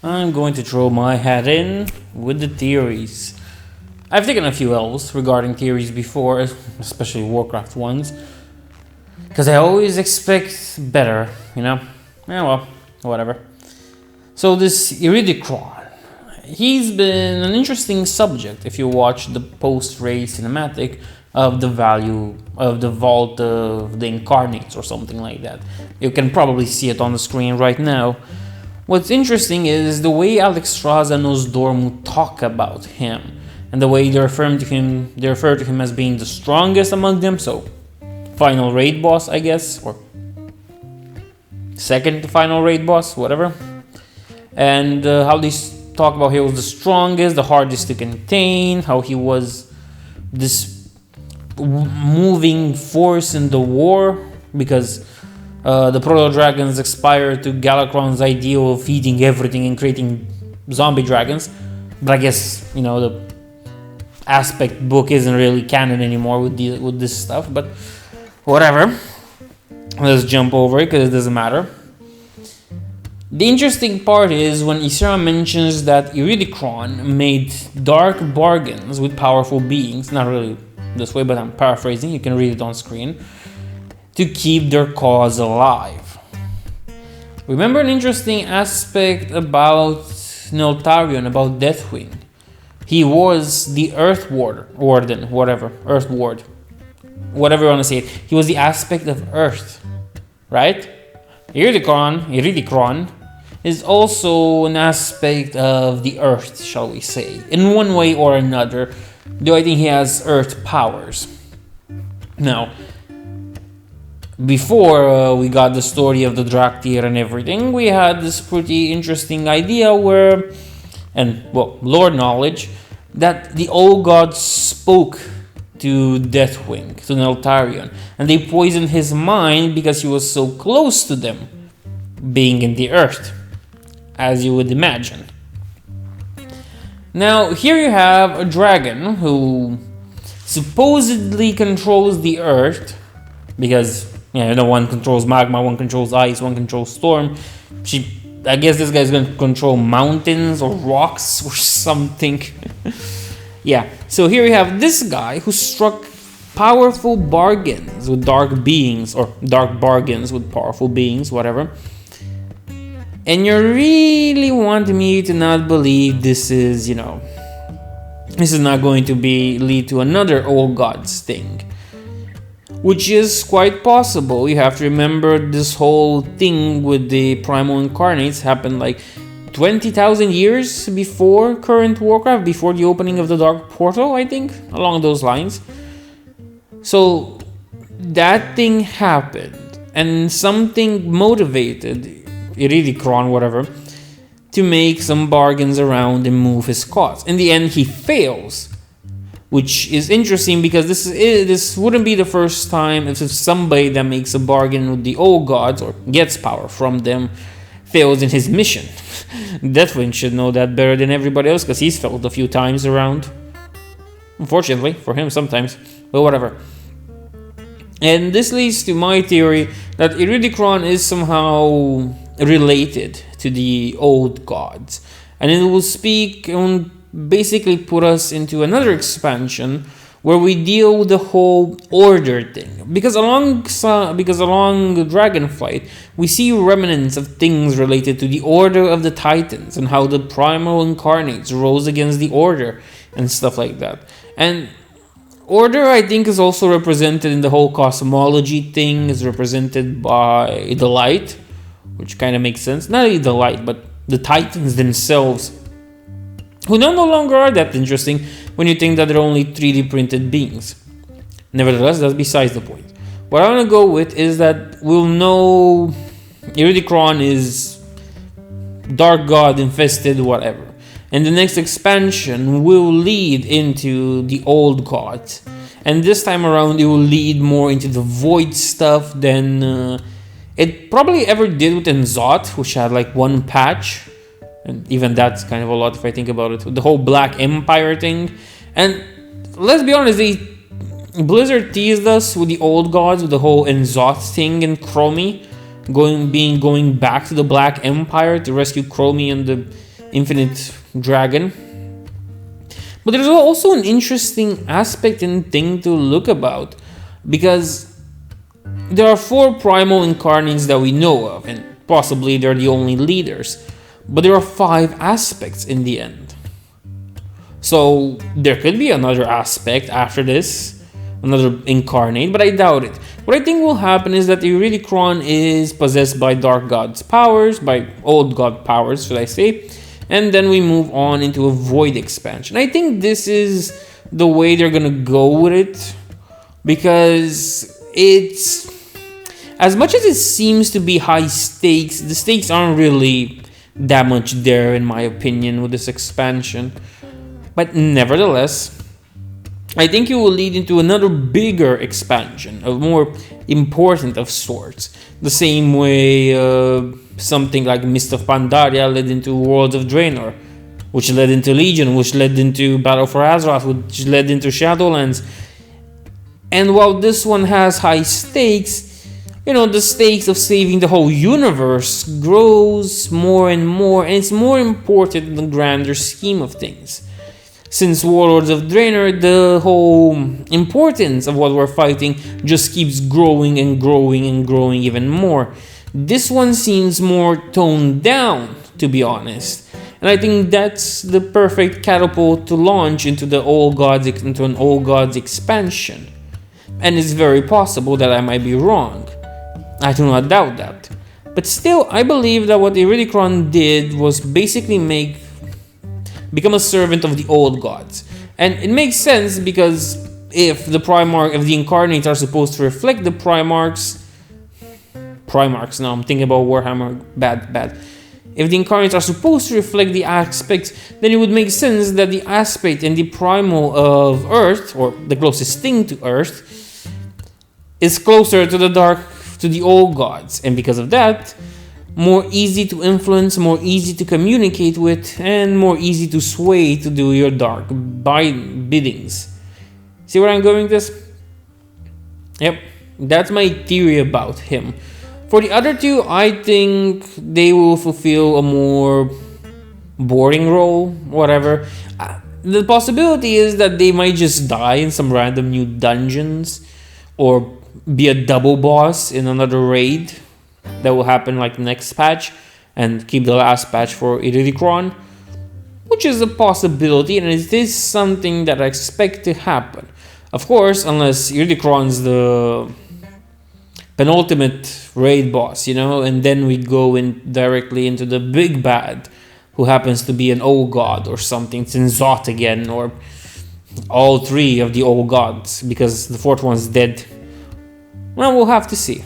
I'm going to throw my hat in with the theories. I've taken a few L's regarding theories before, especially Warcraft ones, because I always expect better, you know? Yeah, well, whatever. So this Iridikron, he's been an interesting subject if you watch the post-race cinematic of the value of the Vault of the Incarnates or something like that. You can probably see it on the screen right now. What's interesting is the way Alexstrasza and Nosdormu talk about him, and the way they refer to him as being the strongest among them, so final raid boss, I guess, or second to final raid boss, whatever. And how they talk about he was the strongest, the hardest to contain, how he was this moving force in the war, because the proto-dragons expired to Galakrond's ideal of eating everything and creating zombie dragons. But I guess, you know, the aspect book isn't really canon anymore with this stuff, but whatever. Let's jump over it because it doesn't matter. The interesting part is when Ysera mentions that Iridikron made dark bargains with powerful beings, not really this way, but I'm paraphrasing, you can read it on screen, to keep their cause alive. Remember an interesting aspect about Neltarion, about Deathwing. He was the Earth Warden, whatever you want to say it. He was the aspect of Earth, right? Iridikron is also an aspect of the Earth, shall we say, in one way or another, though I think he has Earth powers. Now, before we got the story of the Draktyr and everything, we had this pretty interesting idea where, lore knowledge, that the old gods spoke to Deathwing, to Neltarion, and they poisoned his mind because he was so close to them, being in the earth, as you would imagine. Now, here you have a dragon who supposedly controls the earth, because one controls magma, one controls ice, one controls storm. I guess this guy's going to control mountains or rocks or something. Yeah, so here we have this guy who struck powerful bargains with dark beings, or dark bargains with powerful beings, whatever. And you really want me to not believe this is not going to lead to another old gods thing. Which is quite possible. You have to remember this whole thing with the Primal Incarnates happened like 20,000 years before current Warcraft, before the opening of the Dark Portal, I think, along those lines. So that thing happened, and something motivated Iridikron, whatever, to make some bargains around and move his cause. In the end, he fails, which is interesting because this wouldn't be the first time if somebody that makes a bargain with the old gods or gets power from them fails in his mission. Deathwing should know that better than everybody else because he's failed a few times around. Unfortunately, for him sometimes, but whatever. And this leads to my theory that Iridikron is somehow related to the old gods. And it will speak and basically put us into another expansion where we deal with the whole order thing. Because along Dragonflight, we see remnants of things related to the Order of the Titans and how the Primal Incarnates rose against the Order and stuff like that. And Order, I think, is also represented in the whole cosmology thing, is represented by the light, which kind of makes sense. Not only the light, but the Titans themselves, who no longer are that interesting when you think that they're only 3D printed beings. Nevertheless, that's besides the point. What I want to go with is that we'll know Iridikron is dark god infested, whatever. And the next expansion will lead into the old gods. And this time around, it will lead more into the void stuff than it probably ever did with N'Zoth, which had like one patch. And even that's kind of a lot if I think about it. The whole Black Empire thing. And let's be honest, Blizzard teased us with the old gods, with the whole N'Zoth thing and Chromie. Going back to the Black Empire to rescue Chromie and the infinite dragon. But there's also an interesting aspect and thing to look about, because there are 4 primal incarnates that we know of, and possibly they're the only leaders. But there are 5 aspects in the end. So there could be another aspect after this, another incarnate, but I doubt it. What I think will happen is that Iridikron is possessed by Dark God's powers, by Old God powers, should I say. And then we move on into a Void expansion. I think this is the way they're gonna go with it, because it's, as much as it seems to be high stakes, the stakes aren't really that much there, in my opinion, with this expansion. But nevertheless, I think it will lead into another bigger expansion, a more important of sorts. The same way something like Mist of Pandaria led into World of Draenor, which led into Legion, which led into Battle for Azeroth, which led into Shadowlands. And while this one has high stakes, you know, the stakes of saving the whole universe grows more and more, and it's more important in the grander scheme of things. Since Warlords of Draenor, the whole importance of what we're fighting just keeps growing and growing and growing even more. This one seems more toned down, to be honest. And I think that's the perfect catapult to launch into an Old Gods expansion. And it's very possible that I might be wrong. I do not doubt that. But still, I believe that what Iridikron did was basically become a servant of the Old Gods. And it makes sense, because if the Incarnates are supposed to reflect the Primarchs, now I'm thinking about Warhammer, bad. If the Incarnates are supposed to reflect the aspects, then it would make sense that the aspect and the primal of Earth, or the closest thing to Earth, is closer to the Old Gods. And because of that, more easy to influence, more easy to communicate with, and more easy to sway to do your dark biddings. See where I'm going with this? Yep, that's my theory about him. For the other 2, I think they will fulfill a more boring role, whatever. The possibility is that they might just die in some random new dungeons, or be a double boss in another raid that will happen like next patch, and keep the last patch for Iridikron, which is a possibility, and it is something that I expect to happen. Of course, unless Iridikron's the penultimate raid boss, you know, and then we go in directly into the big bad, who happens to be an old god or something, Tsinzot again, or all 3 of the old gods, because the 4th one's dead. Well, we'll have to see.